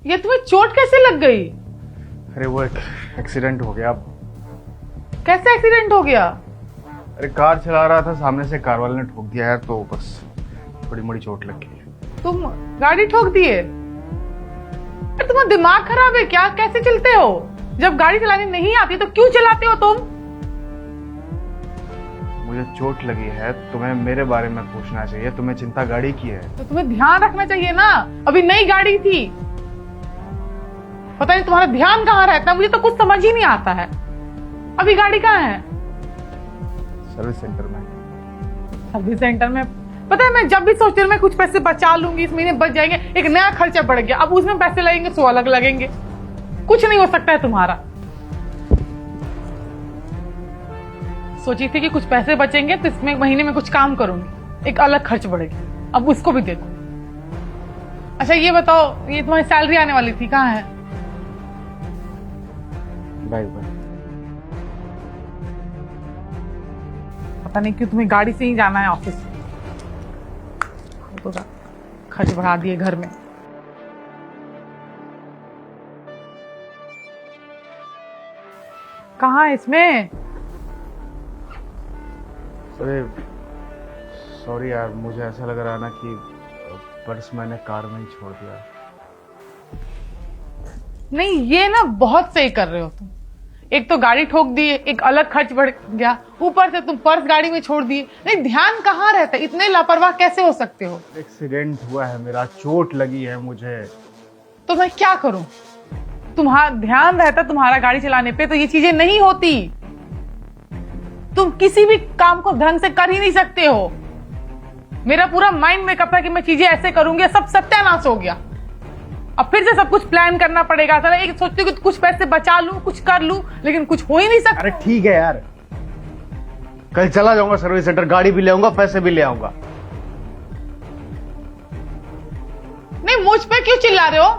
ये तुम्हें चोट कैसे लग गई? अरे वो एक एक्सीडेंट हो गया। कैसे एक्सीडेंट हो गया? अरे कार चला रहा था, सामने से कार वाले ने ठोक दिया यार, तो बस थोड़ी मोड़ी चोट लग गई। तुम गाड़ी ठोक दिए? अरे तुम्हारा दिमाग खराब है क्या? कैसे चलते हो? जब गाड़ी चलानी नहीं आती तो क्यों चलाते हो तुम? मुझे चोट लगी है, तुम्हें मेरे बारे में पूछना चाहिए। तुम्हें चिंता गाड़ी की है तो तुम्हें ध्यान रखना चाहिए ना। अभी नई गाड़ी थी, पता नहीं तुम्हारा ध्यान कहाँ रहता है। मुझे तो कुछ समझ ही नहीं आता है। अभी गाड़ी कहाँ है? सर्विस सेंटर में। सर्विस सेंटर में? पता है, मैं जब भी सोचती हूँ मैं कुछ पैसे बचा लूंगी, इस महीने बच जाएंगे, एक नया खर्चा बढ़ गया। अब उसमें पैसे लगेंगे तो अलग लगेंगे। कुछ नहीं हो सकता है तुम्हारा। सोची थी कि कुछ पैसे बचेंगे तो इसमें महीने में कुछ काम करूंगी, एक अलग खर्च बढ़ेगी। अब उसको भी देखो। अच्छा ये बताओ, ये तुम्हारी सैलरी आने वाली थी, कहाँ है? बाइक पर। पता नहीं क्यों तुम्हें गाड़ी से ही जाना है ऑफिस। तो खर्च बढ़ा दिए घर में। कहाँ है इसमें? अरे सॉरी यार, मुझे ऐसा लग रहा ना कि पर्स मैंने कार में ही छोड़ दिया। नहीं, ये ना बहुत सही कर रहे हो तुम। एक तो गाड़ी ठोक दी, एक अलग खर्च बढ़ गया, ऊपर से तुम पर्स गाड़ी में छोड़ दिए। नहीं, ध्यान कहाँ रहता है? इतने लापरवाह कैसे हो सकते हो? एक्सीडेंट हुआ है मेरा, चोट लगी है मुझे। तो मैं क्या करूं? तुम्हारा ध्यान रहता तुम्हारा गाड़ी चलाने पे तो ये चीजें नहीं होती। तुम किसी भी काम को ढंग से कर ही नहीं सकते हो। मेरा पूरा माइंड मेकअप है कि मैं चीजें ऐसे करूंगी, सब सत्यानाश हो गया। अब फिर से सब कुछ प्लान करना पड़ेगा। साला एक सोचती हूँ कि कुछ पैसे बचा लूं, कुछ कर लूं, लेकिन कुछ हो ही नहीं सकता। अरे ठीक है यार, कल चला जाऊंगा सर्विस सेंटर, गाड़ी भी ले आऊंगा, पैसे भी ले आऊंगा। नहीं, मुझ पे क्यों चिल्ला रहे हो?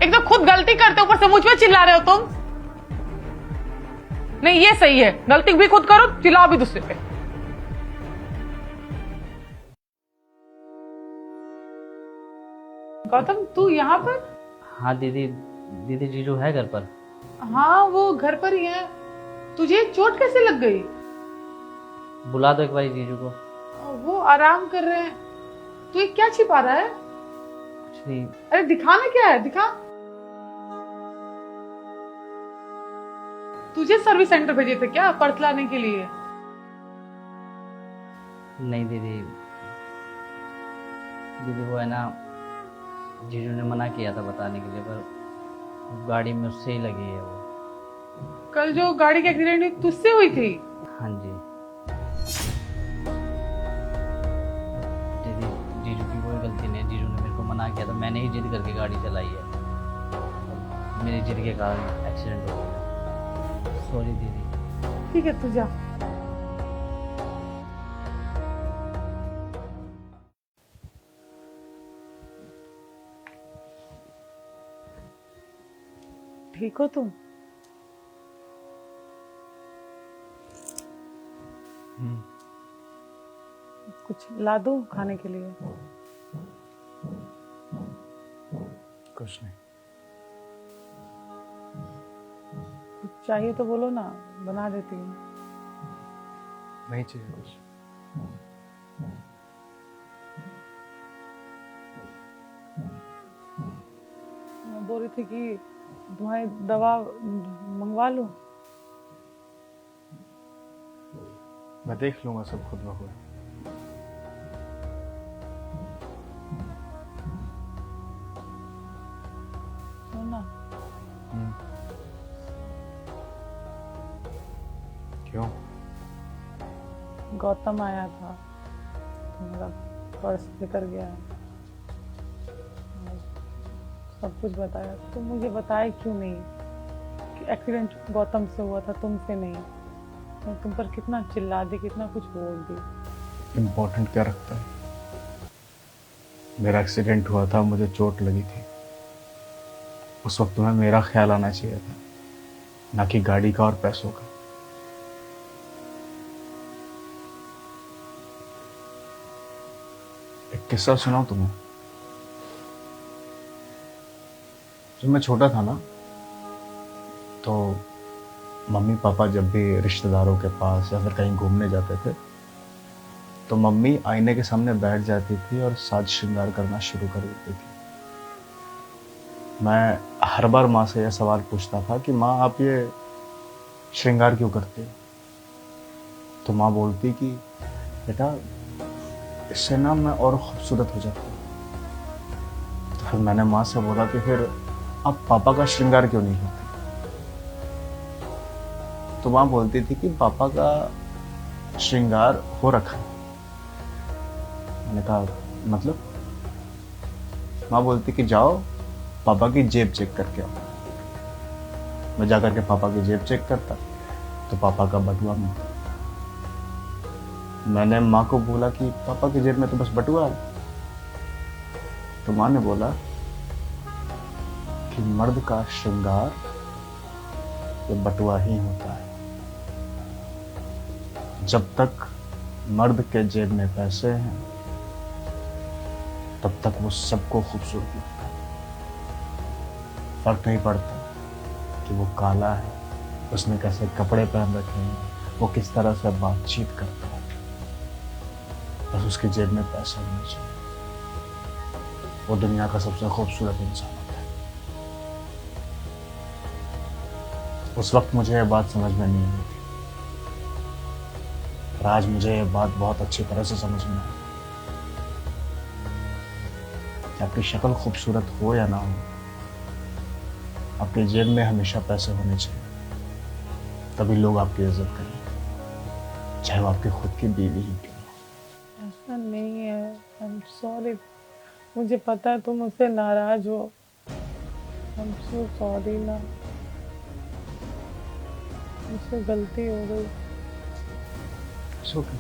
एक तो खुद गलती करते हो, ऊपर से मुझ पे चिल्ला रहे हो तुम। नहीं, ये सही है, गलती भी खुद करो, चिल्लाओ भी दूसरे पे। गौतम, तू यहाँ पर? हाँ दीदी, दीदी जीजू है घर पर? हाँ, वो घर पर ही है। तुझे चोट कैसे लग गई? बुला दो एक बार जीजू को। वो आराम कर रहे हैं। तू ये क्या छिपा रहा है? कुछ नहीं। अरे दिखाना क्या है, दिखा। तुझे सर्विस सेंटर भेजे थे क्या पर्स लाने के लिए? नहीं दीदी, दीदी वो है ना, जीजू ने मना किया था बताने के लिए, पर गाड़ी में उससे ही लगी है वो। कल जो गाड़ी की एक्सीडेंट हुई तुझसे हुई थी? हाँ जी दीदी, जीजू की कोई गलती नहीं है। जीजू ने मेरे को मना किया था, मैंने ही जिद करके गाड़ी चलाई है। मेरी जिद के कारण एक्सीडेंट हो गया। सॉरी दीदी। ठीक है, तू जा। ठीक हो तुम? कुछ ला दूं खाने के लिए? कुछ नहीं। कुछ चाहिए तो बोलो ना, बना देती हूँ। नहीं चाहिए कुछ। मैं बोल रही थी कि तुम्हारी दवा मंगवा लूं? मैं देख लूंगा सब खुद ब खुद। सुनो ना। क्यों? गौतम आया था, तुम्हारा पर्स लेकर गया है, सब कुछ बताया। तुम मुझे बताए क्यों नहीं कि एक्सीडेंट गौतम से हुआ था, तुमसे नहीं? मैं तुम पर कितना चिल्ला दी, कितना कुछ बोल दी। इम्पोर्टेंट क्या रखता है? मेरा एक्सीडेंट हुआ था, मुझे चोट लगी थी, उस वक्त तुम्हें मेरा ख्याल आना चाहिए था, ना कि गाड़ी का और पैसों का। एक किस्सा सुनाऊं तुम्हें? जब मैं छोटा था ना, तो मम्मी पापा जब भी रिश्तेदारों के पास या फिर कहीं घूमने जाते थे, तो मम्मी आईने के सामने बैठ जाती थी और साज श्रृंगार करना शुरू कर देती थी। मैं हर बार माँ से यह सवाल पूछता था कि माँ, आप ये श्रृंगार क्यों करते हो? तो माँ बोलती कि बेटा, इससे ना मैं और खूबसूरत हो जाता हूँ। तो फिर मैंने माँ से बोला कि फिर आप पापा का श्रृंगार क्यों नहीं करते? तो माँ बोलती थी कि पापा का श्रृंगार हो रखा है। मैंने कहा मतलब? माँ बोलती कि जाओ पापा की जेब चेक करके आओ। मैं जाकर के पापा की जेब चेक करता तो पापा का बटुआ मिलता। मैंने माँ को बोला कि पापा की जेब में तो बस बटुआ है। तो माँ ने बोला कि मर्द का श्रृंगार ये बटुआ ही होता है। जब तक मर्द के जेब में पैसे हैं, तब तक वो सबको खूबसूरत लगता है। फर्क नहीं पड़ता कि वो काला है, उसने कैसे कपड़े पहन रखे हैं, वो किस तरह से बातचीत करता है, बस उसकी जेब में पैसे होने चाहिए। वो दुनिया का सबसे खूबसूरत इंसान होता है। उस वक्त मुझे यह बात समझ में नहीं आई थी, पर आज मुझे यह बात बहुत अच्छी तरह से समझ में आई कि आपकी शक्ल खूबसूरत हो या ना हो, आपकी जेब में हमेशा पैसे होने चाहिए, तभी लोग आपकी इज्जत करें, चाहे वो आपकी खुद की बीवी ही क्यों हो। ऐसा नहीं है, आई एम सॉरी। मुझे पता है तुम मुझसे नाराज हो। आई एम सो सॉरी ना, मुझसे गलती हो गई। It's okay.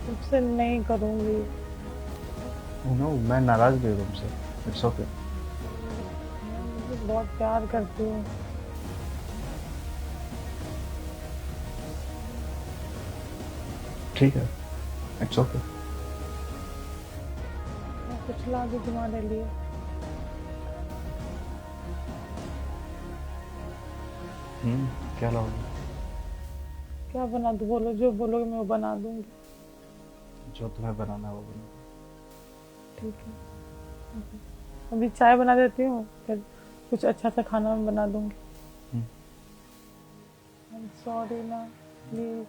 तुमसे नहीं करूँगी। No, मैं नाराज भी हूँ तुमसे। It's okay. मैं मुझे बहुत प्यार करती हूँ। ठीक है, It's okay. मैं कुछ ला दूँ तुम्हारे लिए? क्या लाओगे? क्या बना दूँ? बोलो, जो बोलोगे मैं वो बना दूँगी। जो तुम्हें बनाना है वो बना। ठीक है, अभी चाय बना देती हूँ, फिर कुछ अच्छा सा खाना मैं बना दूँगी। हम्म। आई एम सॉरी ना, प्लीज।